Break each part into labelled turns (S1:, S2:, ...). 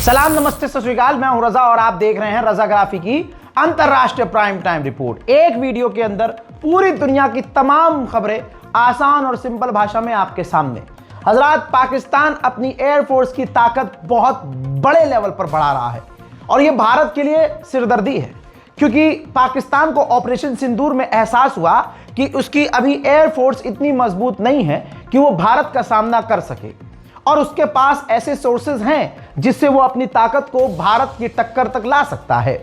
S1: सलाम, नमस्ते, सत श्री अकाल। मैं हूं रजा और आप देख रहे हैं रजाग्राफी की अंतरराष्ट्रीय प्राइम टाइम रिपोर्ट। एक वीडियो के अंदर पूरी दुनिया की तमाम खबरें आसान और सिंपल भाषा में आपके सामने। हजरात, पाकिस्तान अपनी एयरफोर्स की ताकत बहुत बड़े लेवल पर बढ़ा रहा है और यह भारत के लिए सिरदर्दी है, क्योंकि पाकिस्तान को ऑपरेशन सिंदूर में एहसास हुआ कि उसकी अभी एयरफोर्स इतनी मजबूत नहीं है कि वो भारत का सामना कर सके, और उसके पास ऐसे सोर्सेज हैं जिससे वो अपनी ताकत को भारत की टक्कर तक ला सकता है।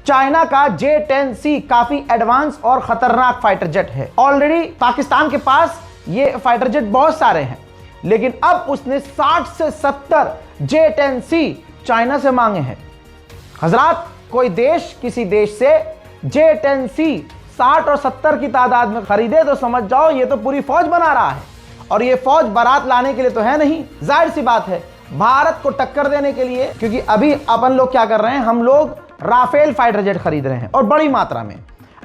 S1: चाइना का J-10C काफी एडवांस और खतरनाक फाइटर जेट है। ऑलरेडी पाकिस्तान के पास ये फाइटर जेट बहुत सारे हैं, लेकिन अब उसने 60 से 70 J-10C चाइना से मांगे हैं। हजरात, कोई देश किसी देश से J-10C 60 और 70 की तादाद में खरीदे तो समझ जाओ ये तो पूरी फौज बना रहा है, और ये फौज बारात लाने के लिए तो है नहीं, जाहिर सी बात है भारत को टक्कर देने के लिए। क्योंकि अभी अपन लोग क्या कर रहे हैं, हम लोग राफेल फाइटर जेट खरीद रहे हैं और बड़ी मात्रा में।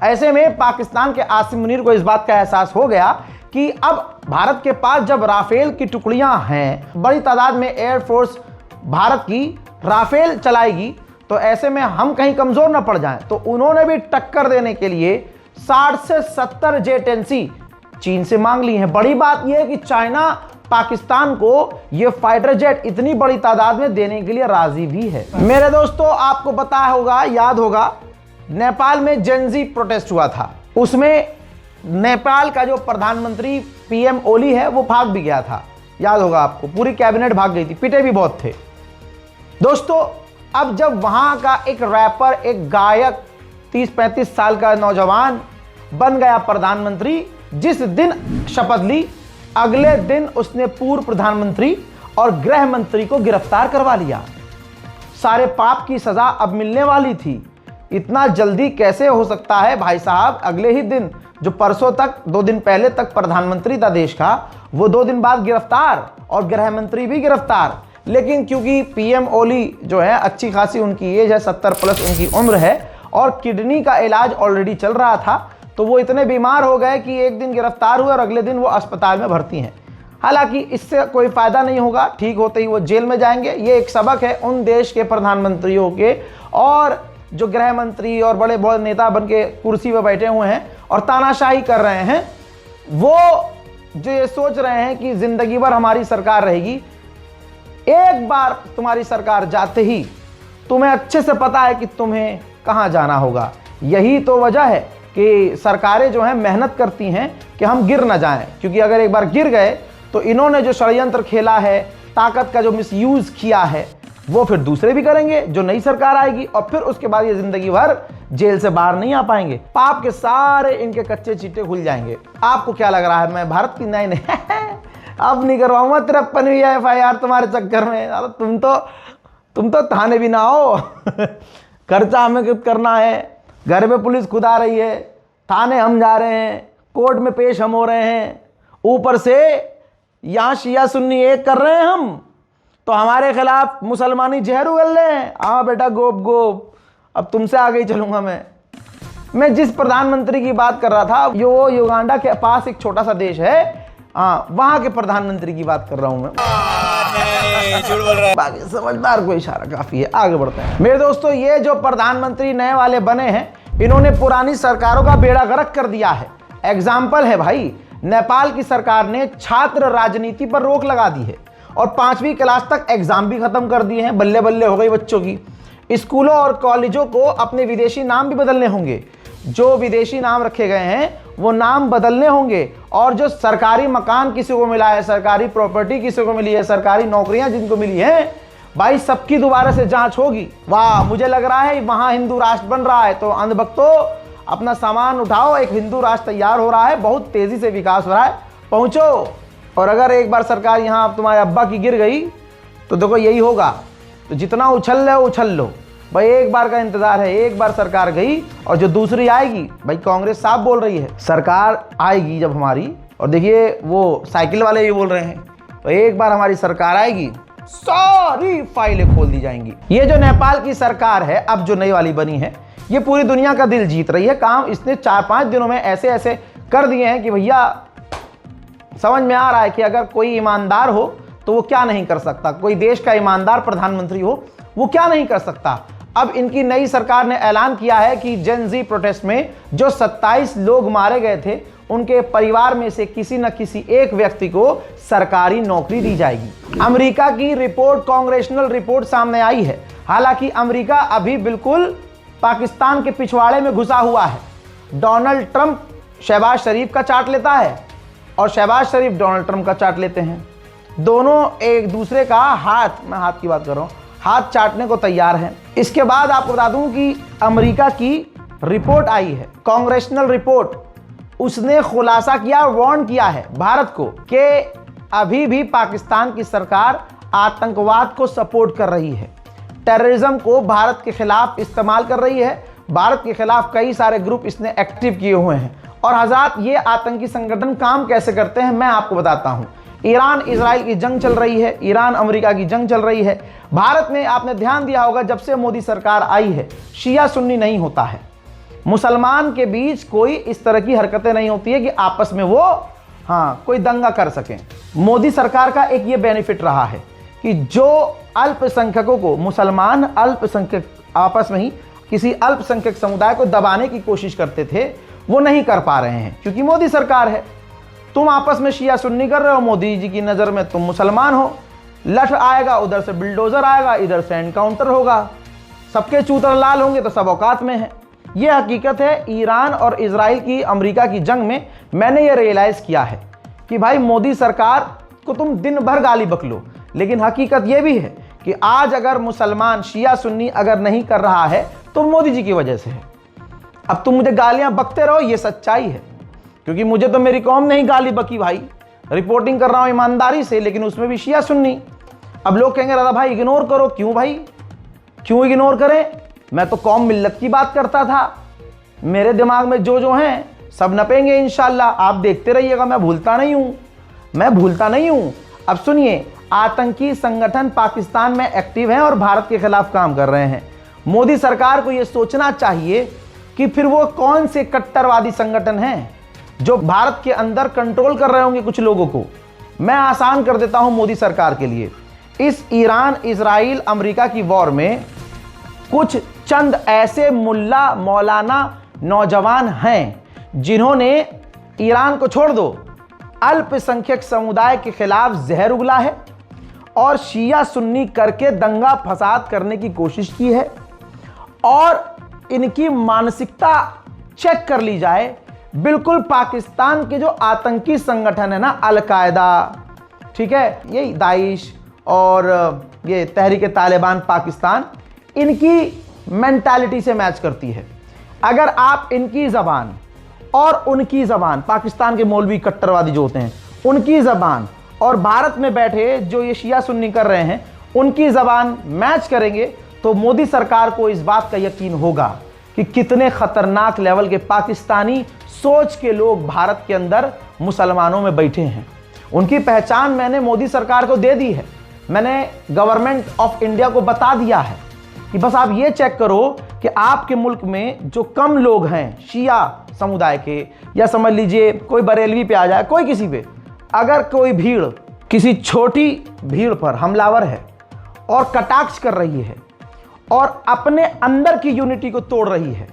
S1: ऐसे में पाकिस्तान के आसिम मुनीर को इस बात का एहसास हो गया कि अब भारत के पास जब राफेल की टुकड़ियां हैं, बड़ी तादाद में एयरफोर्स भारत की राफेल चलाएगी, तो ऐसे में हम कहीं कमजोर ना पड़ जाएं। तो उन्होंने भी टक्कर देने के लिए 60 से 70 J-10C चीन से मांग ली है। बड़ी बात यह है कि चाइना पाकिस्तान को यह फाइटर जेट इतनी बड़ी तादाद में देने के लिए राजी भी है। मेरे दोस्तों, आपको पता होगा, याद होगा, नेपाल में जेनजी प्रोटेस्ट हुआ था। उसमें नेपाल का जो प्रधानमंत्री PM ओली है वो भाग भी गया था, याद होगा आपको, पूरी कैबिनेट भाग गई थी, पिटे भी बहुत थे। दोस्तों, अब जब वहां का एक रैपर, एक गायक, 30-35 साल का नौजवान बन गया प्रधानमंत्री, जिस दिन शपथ ली अगले दिन उसने पूर्व प्रधानमंत्री और गृह मंत्री को गिरफ्तार करवा लिया। सारे पाप की सजा अब मिलने वाली थी। इतना जल्दी कैसे हो सकता है भाई साहब? अगले ही दिन, जो परसों तक, 2 दिन पहले तक प्रधानमंत्री था देश का, वो 2 दिन बाद गिरफ्तार, और गृह मंत्री भी गिरफ्तार। लेकिन क्योंकि PM ओली जो है, अच्छी खासी उनकी एज है, 70+ उनकी उम्र है, और किडनी का इलाज ऑलरेडी चल रहा था, तो वो इतने बीमार हो गए कि एक दिन गिरफ्तार हुए और अगले दिन वो अस्पताल में भर्ती हैं। हालांकि इससे कोई फायदा नहीं होगा, ठीक होते ही वो जेल में जाएंगे। ये एक सबक है उन देश के प्रधानमंत्रियों के, और जो गृह मंत्री और बड़े बड़े नेता बन के कुर्सी पर बैठे हुए हैं और तानाशाही कर रहे हैं, वो जो ये सोच रहे हैं कि जिंदगी भर हमारी सरकार रहेगी। एक बार तुम्हारी सरकार जाते ही तुम्हें अच्छे से पता है कि तुम्हें कहां जाना होगा। यही तो वजह है कि सरकारें जो हैं मेहनत करती हैं कि हम गिर ना जाएं, क्योंकि अगर एक बार गिर गए तो इन्होंने जो षड्यंत्र खेला है, ताकत का जो मिसयूज किया है, वो फिर दूसरे भी करेंगे जो नई सरकार आएगी, और फिर उसके बाद ये जिंदगी भर जेल से बाहर नहीं आ पाएंगे। पाप के सारे इनके कच्चे चीटे खुल जाएंगे। आपको क्या लग रहा है मैं भारत की? नहीं अब नहीं करवाऊंगा 53वीं FIR तुम्हारे चक्कर में। तुम तो थाने भी ना हो खर्चा हमें खुद करना है, घर पे पुलिस खुद आ रही है, थाने हम जा रहे हैं, कोर्ट में पेश हम हो रहे हैं, ऊपर से यहाँ शिया सुन्नी एक कर रहे हैं हम, तो हमारे खिलाफ मुसलमानी जहर उगल रहे हैं। हाँ बेटा, गोप गोप, अब तुमसे आगे ही चलूंगा मैं जिस प्रधानमंत्री की बात कर रहा था, वो युगांडा के पास एक छोटा सा देश है, हाँ, वहां के प्रधानमंत्री की बात कर रहा हूं मैं। झूठ बोल रहा है। बाकी समझदार को इशारा काफी है, आगे बढ़ते हैं। मेरे दोस्तों, ये जो प्रधानमंत्री नए वाले बने हैं, इन्होंने पुरानी सरकारों का बेड़ा गर्क कर दिया है। एग्जाम्पल है भाई, नेपाल की सरकार ने छात्र राजनीति पर रोक लगा दी है और 5वीं क्लास तक एग्जाम भी खत्म कर दिए हैं। बल्ले बल्ले हो गई बच्चों की। स्कूलों और कॉलेजों को अपने विदेशी नाम भी बदलने होंगे। जो विदेशी नाम रखे गए हैं वो नाम बदलने होंगे, और जो सरकारी मकान किसी को मिला है, सरकारी प्रॉपर्टी किसी को मिली है, सरकारी नौकरियां जिनको मिली हैं, भाई सबकी दोबारा से जांच होगी। वाह, मुझे लग रहा है वहां हिंदू राष्ट्र बन रहा है, तो अंधभक्तों अपना सामान उठाओ, एक हिंदू राष्ट्र तैयार हो रहा है, बहुत तेजी से विकास हो रहा है, पहुंचो। और अगर एक बार सरकार यहाँ तुम्हारे अब्बा की गिर गई तो देखो यही होगा। तो जितना उछल रहे हो उछल लो भाई, एक बार का इंतजार है। एक बार सरकार गई और जो दूसरी आएगी, भाई कांग्रेस साफ बोल रही है, सरकार आएगी जब हमारी, और देखिए वो साइकिल वाले भी बोल रहे हैं, तो एक बार हमारी सरकार आएगी, सारी फाइलें खोल दी जाएंगी। ये जो नेपाल की सरकार है, अब जो नई वाली बनी है, ये पूरी दुनिया का दिल जीत रही है। काम इसने 4-5 दिनों में ऐसे ऐसे कर दिए हैं कि भैया समझ में आ रहा है कि अगर कोई ईमानदार हो तो तो वो क्या नहीं कर सकता, कोई देश का ईमानदार प्रधानमंत्री हो वो क्या नहीं कर सकता। अब इनकी नई सरकार ने ऐलान किया है कि जेन ज़ी प्रोटेस्ट में जो 27 लोग मारे गए थे उनके परिवार में से किसी न किसी एक व्यक्ति को सरकारी नौकरी दी जाएगी। अमेरिका की रिपोर्ट, कांग्रेशनल रिपोर्ट सामने आई है। हालांकि अमेरिका अभी बिल्कुल पाकिस्तान के पिछवाड़े में घुसा हुआ है। डोनाल्ड ट्रंप शहबाज शरीफ का चाट लेता है और शहबाज शरीफ डोनाल्ड ट्रंप का चाट लेते हैं। दोनों एक दूसरे का हाथ, मैं हाथ की बात कर रहा हूं, हाथ चाटने को तैयार हैं। इसके बाद आपको बता दूं कि अमेरिका की रिपोर्ट आई है, कांग्रेशनल रिपोर्ट, उसने खुलासा किया, वार्न किया है भारत को कि अभी भी पाकिस्तान की सरकार आतंकवाद को सपोर्ट कर रही है, टेररिज्म को भारत के खिलाफ इस्तेमाल कर रही है। भारत के खिलाफ कई सारे ग्रुप इसने एक्टिव किए हुए हैं। और हज़रात, ये आतंकी संगठन काम कैसे करते हैं मैं आपको बताता हूं। ईरान इजराइल की जंग चल रही है, ईरान अमेरिका की जंग चल रही है। भारत में आपने ध्यान दिया होगा जब से मोदी सरकार आई है शिया सुन्नी नहीं होता है, मुसलमान के बीच कोई इस तरह की हरकतें नहीं होती है कि आपस में वो कोई दंगा कर सकें। मोदी सरकार का एक ये बेनिफिट रहा है कि जो अल्पसंख्यकों को, मुसलमान अल्पसंख्यक आपस में ही किसी अल्पसंख्यक समुदाय को दबाने की कोशिश करते थे, वो नहीं कर पा रहे हैं क्योंकि मोदी सरकार है। तुम आपस में शिया सुन्नी कर रहे हो, मोदी जी की नज़र में तुम मुसलमान हो, लठ आएगा उधर से बिल्डोजर आएगा, इधर से एनकाउंटर होगा, सबके चूतर लाल होंगे तो सब औकात में है। ये हकीकत है। ईरान और इजराइल की अमेरिका की जंग में मैंने ये रियलाइज़ किया है कि भाई मोदी सरकार को तुम दिन भर गाली बकलो, लेकिन हकीकत ये भी है कि आज अगर मुसलमान शिया सुन्नी अगर नहीं कर रहा है तो मोदी जी की वजह से है। अब तुम मुझे गालियां बकते रहो, ये सच्चाई है, क्योंकि मुझे तो मेरी कौम नहीं गाली बकी भाई, रिपोर्टिंग कर रहा हूं ईमानदारी से, लेकिन उसमें भी शिया सुन्नी। अब लोग कहेंगे राधा भाई इग्नोर करो, क्यों भाई, क्यों इग्नोर करें? मैं तो कौम मिल्लत की बात करता था, मेरे दिमाग में जो हैं सब नपेंगे इंशाल्लाह, आप देखते रहिएगा, मैं भूलता नहीं हूं। अब सुनिए, आतंकी संगठन पाकिस्तान में एक्टिव हैं और भारत के खिलाफ काम कर रहे हैं। मोदी सरकार को यह सोचना चाहिए कि फिर वो कौन से कट्टरवादी संगठन हैं जो भारत के अंदर कंट्रोल कर रहे होंगे कुछ लोगों को। मैं आसान कर देता हूं मोदी सरकार के लिए, इस ईरान इजराइल अमेरिका की वॉर में कुछ चंद ऐसे मुल्ला मौलाना नौजवान हैं जिन्होंने ईरान को छोड़ दो, अल्पसंख्यक समुदाय के खिलाफ जहर उगला है और शिया सुन्नी करके दंगा फसाद करने की कोशिश की है। और इनकी मानसिकता चेक कर ली जाए, बिल्कुल पाकिस्तान के जो आतंकी संगठन है ना, अल-कायदा, ठीक है, यही दाइश और ये तहरीक तालिबान पाकिस्तान, इनकी मेंटालिटी से मैच करती है। अगर आप इनकी ज़बान और उनकी ज़बान, पाकिस्तान के मौलवी कट्टरवादी जो होते हैं उनकी ज़बान और भारत में बैठे जो ये शिया सुन्नी कर रहे हैं उनकी ज़बान मैच करेंगे तो मोदी सरकार को इस बात का यकीन होगा कि कितने खतरनाक लेवल के पाकिस्तानी सोच के लोग भारत के अंदर मुसलमानों में बैठे हैं। उनकी पहचान मैंने मोदी सरकार को दे दी है, मैंने गवर्नमेंट ऑफ इंडिया को बता दिया है कि बस आप ये चेक करो कि आपके मुल्क में जो कम लोग हैं शिया समुदाय के, या समझ लीजिए कोई बरेलवी पे आ जाए, कोई किसी पे, अगर कोई भीड़ किसी छोटी भीड़ पर हमलावर है और कटाक्ष कर रही है और अपने अंदर की यूनिटी को तोड़ रही है,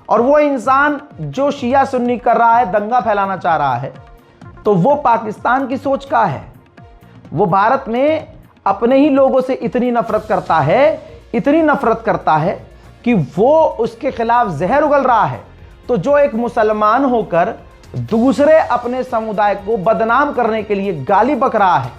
S1: और वो इंसान जो शिया सुन्नी कर रहा है, दंगा फैलाना चाह रहा है, तो वो पाकिस्तान की सोच का है। वो भारत में अपने ही लोगों से इतनी नफरत करता है कि वो उसके खिलाफ जहर उगल रहा है। तो जो एक मुसलमान होकर दूसरे अपने समुदाय को बदनाम करने के लिए गाली बक रहा है,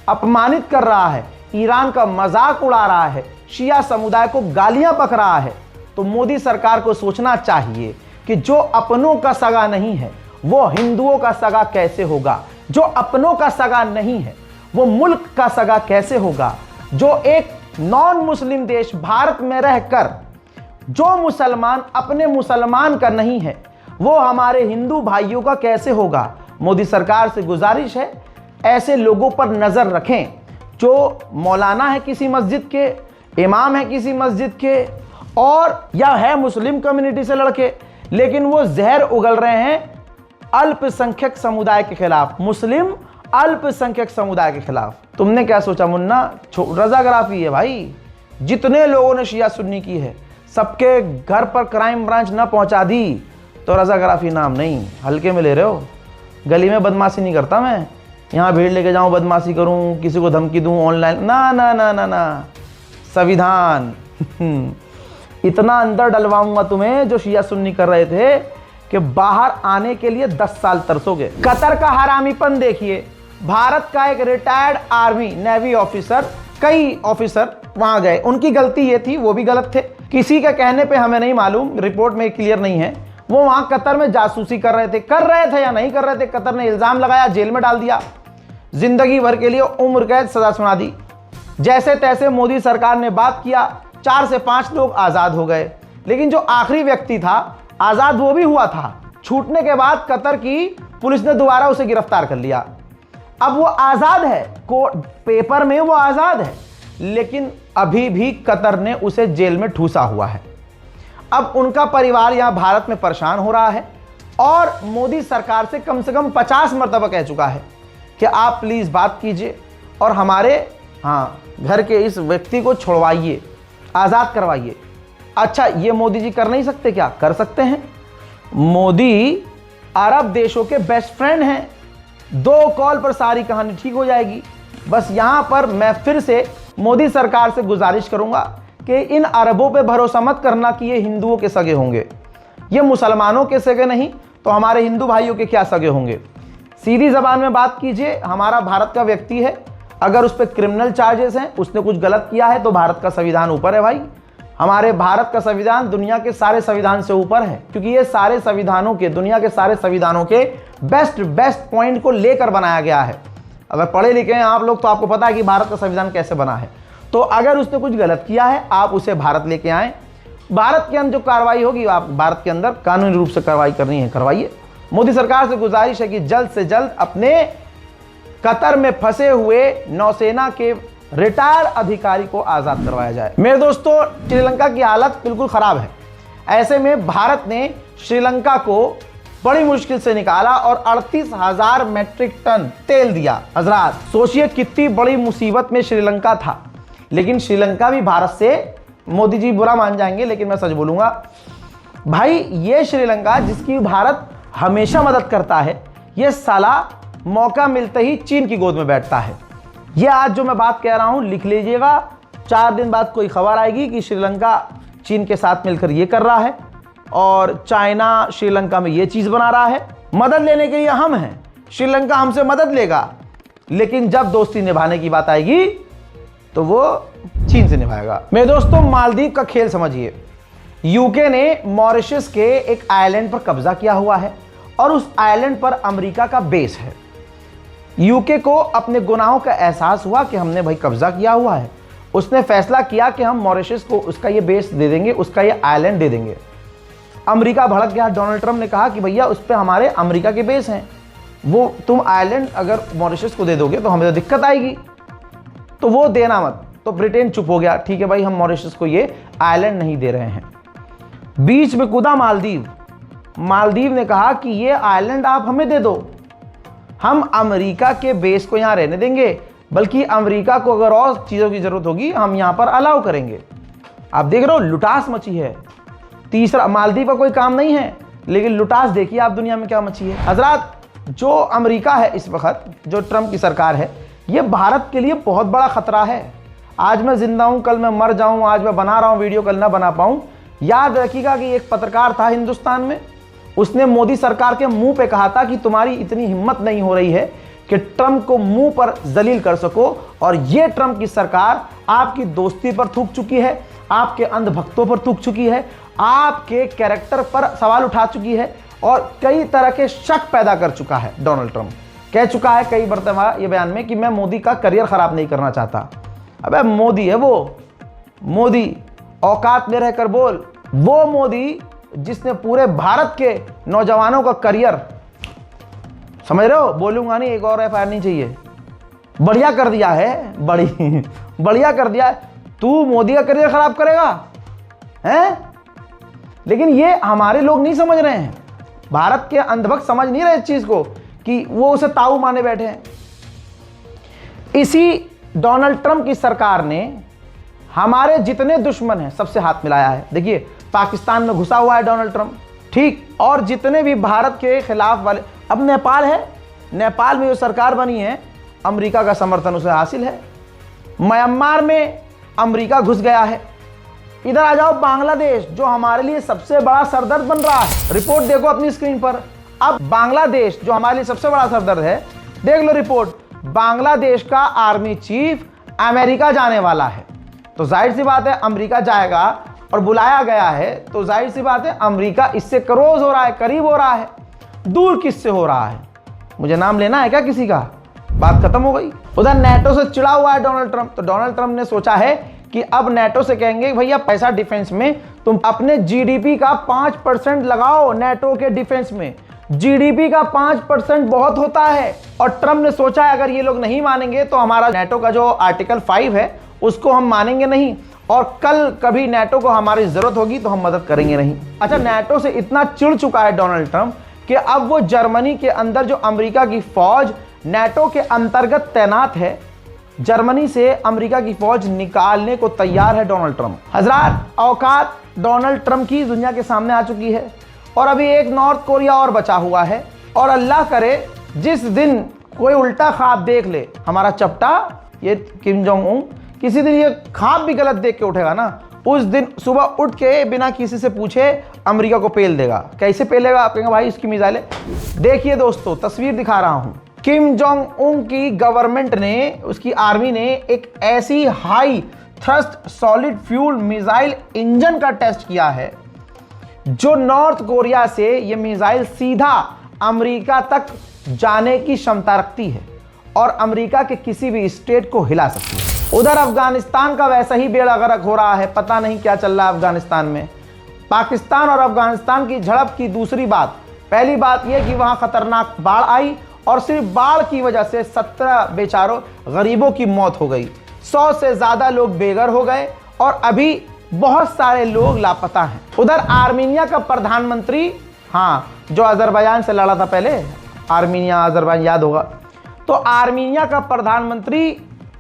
S1: अपमानित कर रहा है, ईरान का मजाक उड़ा रहा है, शिया समुदाय को गालियां बक रहा है, तो मोदी सरकार को सोचना चाहिए कि जो अपनों का सगा नहीं है वो हिंदुओं का सगा कैसे होगा, जो अपनों का सगा नहीं है वो मुल्क का सगा कैसे होगा, जो एक नॉन मुस्लिम देश भारत में रहकर जो मुसलमान अपने मुसलमान का नहीं है वो हमारे हिंदू भाइयों का कैसे होगा। मोदी सरकार से गुजारिश है, ऐसे लोगों पर नजर रखें जो मौलाना है किसी मस्जिद के, इमाम है किसी मस्जिद के, और या है मुस्लिम कम्युनिटी से लड़के, लेकिन वो जहर उगल रहे हैं अल्पसंख्यक समुदाय के खिलाफ, मुस्लिम अल्पसंख्यक समुदाय के खिलाफ। तुमने क्या सोचा मुन्ना, रजाग्राफी है भाई। जितने लोगों ने शिया सुन्नी की है सबके घर पर क्राइम ब्रांच न पहुंचा दी तो रजाग्राफी नाम नहीं। हल्के में ले रहे हो। गली में बदमाशी नहीं करता मैं, यहाँ भीड़ लेके जाऊँ बदमाशी करूँ, किसी को धमकी दूँ ऑनलाइन, ना ना ना ना ना। संविधान इतना अंदर डलवाऊंगा तुम्हें जो शिया सुन्नी कर रहे थे कि बाहर आने के लिए 10 साल तरसोगे। कतर का हरामीपन देखिए। भारत का एक रिटायर्ड आर्मी नेवी ऑफिसर, कई ऑफिसर वहां गए, उनकी गलती ये थी, वो भी गलत थे। किसी के कहने पे हमें नहीं मालूम, रिपोर्ट में क्लियर नहीं है, वो वहां कतर में जासूसी कर रहे थे या नहीं कर रहे थे। कतर ने इल्जाम लगाया, जेल में डाल दिया, जिंदगी भर के लिए उम्र कैद सजा सुना दी। जैसे तैसे मोदी सरकार ने बात किया, 4 से 5 लोग आजाद हो गए, लेकिन जो आखिरी व्यक्ति था आजाद वो भी हुआ था। छूटने के बाद कतर की पुलिस ने दोबारा उसे गिरफ्तार कर लिया। अब वो आजाद है, कोर्ट पेपर में वो आजाद है, लेकिन अभी भी कतर ने उसे जेल में ठूसा हुआ है। अब उनका परिवार यहां भारत में परेशान हो रहा है और मोदी सरकार से कम 50 मरतबा कह चुका है कि आप प्लीज बात कीजिए और हमारे घर के इस व्यक्ति को छुड़वाइए, आजाद करवाइए। अच्छा, ये मोदी जी कर नहीं सकते क्या? कर सकते हैं। मोदी अरब देशों के बेस्ट फ्रेंड हैं। 2 कॉल पर सारी कहानी ठीक हो जाएगी। बस यहां पर मैं फिर से मोदी सरकार से गुजारिश करूंगा कि इन अरबों पे भरोसा मत करना कि ये हिंदुओं के सगे होंगे। ये मुसलमानों के सगे नहीं तो हमारे हिंदू भाइयों के क्या सगे होंगे। सीधी जबान में बात कीजिए, हमारा भारत का व्यक्ति है, अगर उस पर क्रिमिनल चार्जेस हैं, उसने कुछ गलत किया है तो भारत का संविधान ऊपर है भाई। हमारे भारत का संविधान दुनिया के सारे संविधान से ऊपर है, क्योंकि ये सारे संविधानों के, दुनिया के सारे संविधानों के बेस्ट पॉइंट को लेकर बनाया गया है। अगर पढ़े लिखे हैं आप लोग तो आपको पता है कि भारत का संविधान कैसे बना है। तो अगर उसने कुछ गलत किया है आप उसे भारत लेके आए, भारत के अंदर जो कार्रवाई होगी आप भारत के अंदर कानूनी रूप से कार्रवाई करनी है करवाइए। मोदी सरकार से गुजारिश है कि जल्द से जल्द अपने कतर में फंसे हुए नौसेना के रिटायर्ड अधिकारी को आजाद करवाया जाए। मेरे दोस्तों, श्रीलंका की हालत बिल्कुल खराब है। ऐसे में भारत ने श्रीलंका को बड़ी मुश्किल से निकाला और 38,000 मैट्रिक टन तेल दिया। हजरात सोचिए कितनी बड़ी मुसीबत में श्रीलंका था, लेकिन श्रीलंका भी भारत से, मोदी जी बुरा मान जाएंगे लेकिन मैं सच बोलूंगा भाई, ये श्रीलंका जिसकी भारत हमेशा मदद करता है, ये साला मौका मिलते ही चीन की गोद में बैठता है। ये आज जो मैं बात कह रहा हूं लिख लीजिएगा, 4 दिन बाद कोई खबर आएगी कि श्रीलंका चीन के साथ मिलकर ये कर रहा है और चाइना श्रीलंका में ये चीज बना रहा है। मदद लेने के लिए हम हैं, श्रीलंका हमसे मदद लेगा, लेकिन जब दोस्ती निभाने की बात आएगी तो वो चीन से निभाएगा। मेरे दोस्तों, मालदीव का खेल समझिए। यूके ने मॉरिशस के एक आइलैंड पर कब्जा किया हुआ है और उस आइलैंड पर अमेरिका का बेस है। यूके को अपने गुनाहों का एहसास हुआ कि हमने भाई कब्जा किया हुआ है। उसने फैसला किया कि हम मॉरिशस को उसका ये बेस दे देंगे, उसका ये आइलैंड दे देंगे। अमेरिका भड़क गया। डोनाल्ड ट्रंप ने कहा कि भैया उस पर हमारे अमेरिका के बेस हैं, वो तुम आइलैंड अगर मॉरिशस को दे दोगे तो हमें तो दिक्कत आएगी, तो वो देना मत। तो ब्रिटेन चुप हो गया, ठीक है भाई हम मॉरिशस को ये आइलैंड नहीं दे रहे हैं। बीच में कूदा मालदीव। मालदीव ने कहा कि ये आइलैंड आप हमें दे दो, हम अमेरिका के बेस को यहाँ रहने देंगे, बल्कि अमेरिका को अगर और चीज़ों की ज़रूरत होगी हम यहाँ पर अलाउ करेंगे। आप देख रहे हो लुटास मची है। तीसरा, मालदीव का कोई काम नहीं है, लेकिन लुटास देखिए आप दुनिया में क्या मची है। हजरात, जो अमेरिका है इस वक्त, जो ट्रंप की सरकार है, ये भारत के लिए बहुत बड़ा खतरा है। आज मैं जिंदा हूँ, कल मैं मर जाऊँ, आज मैं बना रहा हूँ वीडियो, कल ना बना पाऊँ। याद रखिएगा कि एक पत्रकार था हिंदुस्तान में, उसने मोदी सरकार के मुंह पे कहा था कि तुम्हारी इतनी हिम्मत नहीं हो रही है कि ट्रंप को मुंह पर जलील कर सको, और ये ट्रंप की सरकार आपकी दोस्ती पर थूक चुकी है, आपके अंधभक्तों पर थूक चुकी है, आपके कैरेक्टर पर सवाल उठा चुकी है और कई तरह के शक पैदा कर चुका है। डोनाल्ड ट्रंप कह चुका है कई मरतबा ये बयान में कि मैं मोदी का करियर खराब नहीं करना चाहता। अबे मोदी है वो, मोदी औकात में रहकर बोल। वो मोदी जिसने पूरे भारत के नौजवानों का करियर, समझ रहे हो, बोलूंगा नहीं, एक और एफआईआर नहीं चाहिए, बढ़िया कर दिया है, बढ़िया कर दिया है। तू मोदी का करियर खराब करेगा हैं? लेकिन ये हमारे लोग नहीं समझ रहे हैं, भारत के अंधभक्त समझ नहीं रहे इस चीज को कि वो उसे ताऊ माने बैठे हैं। इसी डोनाल्ड ट्रंप की सरकार ने हमारे जितने दुश्मन हैं सबसे हाथ मिलाया है। देखिए पाकिस्तान में घुसा हुआ है डोनाल्ड ट्रंप, ठीक, और जितने भी भारत के खिलाफ वाले, अब नेपाल है, नेपाल में जो सरकार बनी है अमेरिका का समर्थन उसे हासिल है। म्यांमार में अमेरिका घुस गया है। इधर आ जाओ बांग्लादेश, जो हमारे लिए सबसे बड़ा सरदर्द बन रहा है। रिपोर्ट देखो अपनी स्क्रीन पर। अब बांग्लादेश जो हमारे लिए सबसे बड़ा सरदर्द है, देख लो रिपोर्ट, बांग्लादेश का आर्मी चीफ अमेरिका जाने वाला है। तो जाहिर सी बात है अमेरिका जाएगा और बुलाया गया है, तो जाहिर सी बात है अमेरिका इससे क्लोज हो रहा है, करीब हो रहा है। दूर किससे हो रहा है? मुझे नाम लेना है क्या किसी का? बात खत्म हो गई। उधर नेटो से चिढ़ा हुआ है डोनाल्ड ट्रंप, तो डोनाल्ड ट्रंप ने सोचा है कि अब नेटो से कहेंगे भैया पैसा डिफेंस में तुम अपने जीडीपी का 5% लगाओ नेटो के डिफेंस में। जीडीपी का 5% बहुत होता है। और ट्रंप ने सोचा है अगर ये लोग नहीं मानेंगे तो हमारा नेटो का जो आर्टिकल 5 है उसको हम मानेंगे नहीं, और कल कभी नेटो को हमारी जरूरत होगी तो हम मदद करेंगे नहीं। अच्छा, नेटो से इतना चिढ़ चुका है डोनाल्ड ट्रंप कि अब वो जर्मनी के अंदर जो अमेरिका की फौज नेटो के अंतर्गत तैनात है, जर्मनी से अमेरिका की फौज निकालने को तैयार है डोनाल्ड ट्रंप। हजरात, औकात डोनाल्ड ट्रंप की दुनिया के सामने आ चुकी है। और अभी एक नॉर्थ कोरिया और बचा हुआ है, और अल्लाह करे जिस दिन कोई उल्टा ख्वाब देख ले हमारा चपटा ये किम जोंग उन, किसी दिन ये ख्वाब भी गलत देख के उठेगा ना, उस दिन सुबह उठ के बिना किसी से पूछे अमेरिका को पेल देगा। कैसे पेलेगा? आप कहेंगे भाई इसकी मिसाइलें देखिए। दोस्तों तस्वीर दिखा रहा हूं, किम जोंग उन की गवर्नमेंट ने, उसकी आर्मी ने एक ऐसी high thrust solid fuel missile engine का टेस्ट किया है जो नॉर्थ कोरिया से ये मिसाइल सीधा अमेरिका तक जाने की क्षमता रखती है और अमेरिका के किसी भी स्टेट को हिला सकती है। उधर अफगानिस्तान का वैसा ही बेड़ा गर्क हो रहा है, पता नहीं क्या चल रहा है अफगानिस्तान में। पाकिस्तान और अफगानिस्तान की झड़प की दूसरी बात, पहली बात यह कि वहां खतरनाक बाढ़ आई और सिर्फ बाढ़ की वजह से 17 बेचारों गरीबों की मौत हो गई, 100 से ज्यादा लोग बेघर हो गए और अभी बहुत सारे लोग लापता हैं। उधर आर्मीनिया का प्रधानमंत्री, हाँ, जो अजरबैजान से लड़ा था पहले, आर्मीनिया अजरबैजान याद होगा, तो आर्मीनिया का प्रधानमंत्री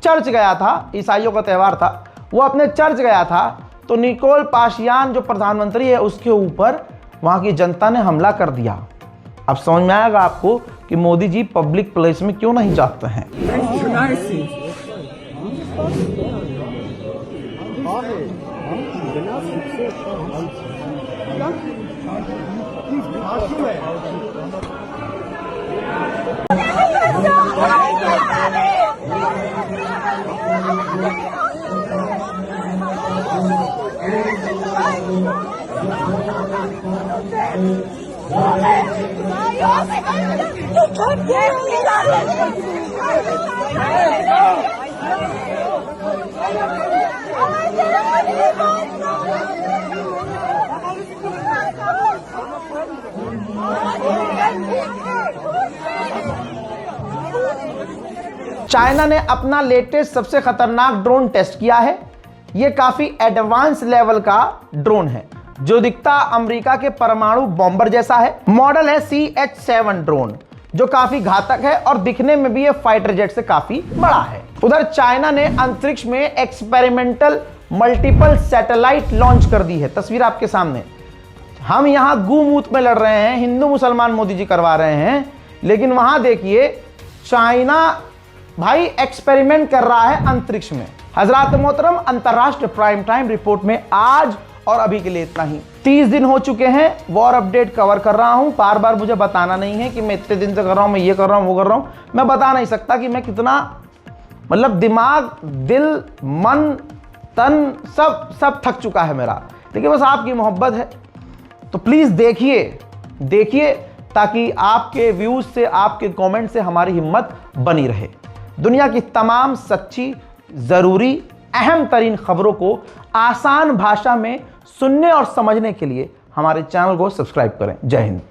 S1: चर्च गया था, ईसाइयों का त्यौहार था, वो अपने चर्च गया था, तो निकोल पाशियान जो प्रधानमंत्री है उसके ऊपर वहां की जनता ने हमला कर दिया। अब समझ में आएगा आपको कि मोदी जी पब्लिक प्लेस में क्यों नहीं जाते हैं। चाइना ने अपना लेटेस्ट सबसे खतरनाक ड्रोन टेस्ट किया है। यह काफी एडवांस लेवल का ड्रोन है जो दिखता अमेरिका के परमाणु बॉम्बर जैसा है। मॉडल है CH-7 ड्रोन, जो काफी घातक है और दिखने में भी ये फाइटर जेट से काफी बड़ा है। उधर चाइना ने अंतरिक्ष में एक्सपेरिमेंटल मल्टीपल सैटेलाइट लॉन्च कर दी है। तस्वीर आपके सामने। हम यहां गू-मूत में लड़ रहे हैं, हिंदू मुसलमान मोदी जी करवा रहे हैं, लेकिन वहां देखिए चाइना भाई एक्सपेरिमेंट कर रहा है अंतरिक्ष में। हजरात मोहतरम, अंतरराष्ट्रीय प्राइम टाइम रिपोर्ट में आज और अभी के लिए इतना ही। 30 दिन हो चुके हैं, वॉर अपडेट कवर कर रहा हूं। बार बार मुझे बताना नहीं है कि मैं इतने दिन से कर रहा हूं, मैं ये कर रहा हूं, वो कर रहा हूं। मैं बता नहीं सकता कि मैं कितना, मतलब दिमाग, दिल, मन, तन सब थक चुका है मेरा, लेकिन बस आपकी मोहब्बत है तो प्लीज देखिए ताकि आपके व्यूज से, आपके कमेंट से हमारी हिम्मत बनी रहे। दुनिया की तमाम सच्ची, जरूरी, अहम तरीन खबरों को आसान भाषा में सुनने और समझने के लिए हमारे चैनल को सब्सक्राइब करें। जय हिंद।